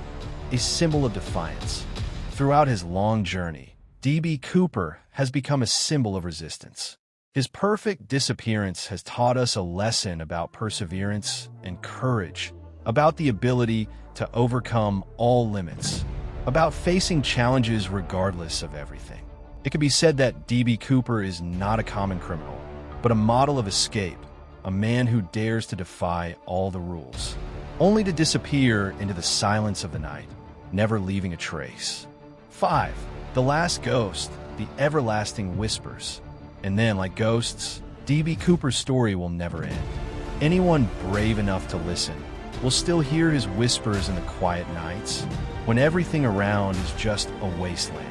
a symbol of defiance. Throughout his long journey, D.B. Cooper has become a symbol of resistance. His perfect disappearance has taught us a lesson about perseverance and courage, about the ability to overcome all limits, about facing challenges regardless of everything. It can be said that D.B. Cooper is not a common criminal, but a model of escape, a man who dares to defy all the rules, only to disappear into the silence of the night, never leaving a trace. 5. The Last Ghost, the Everlasting Whispers. And then, like ghosts, D.B. Cooper's story will never end. Anyone brave enough to listen will still hear his whispers in the quiet nights, when everything around is just a wasteland.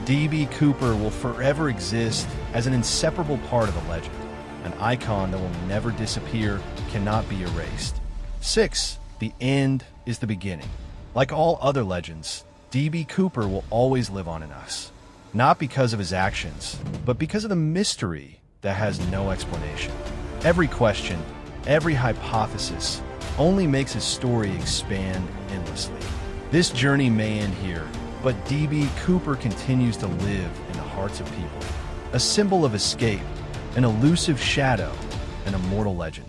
D.B. Cooper will forever exist as an inseparable part of the legend, an icon that will never disappear, cannot be erased. 6. The end is the beginning. Like all other legends, D.B. Cooper will always live on in us. Not because of his actions, but because of the mystery that has no explanation. Every question, every hypothesis, only makes his story expand endlessly. This journey may end here, but D.B. Cooper continues to live in the hearts of people. A symbol of escape, an elusive shadow, an immortal legend.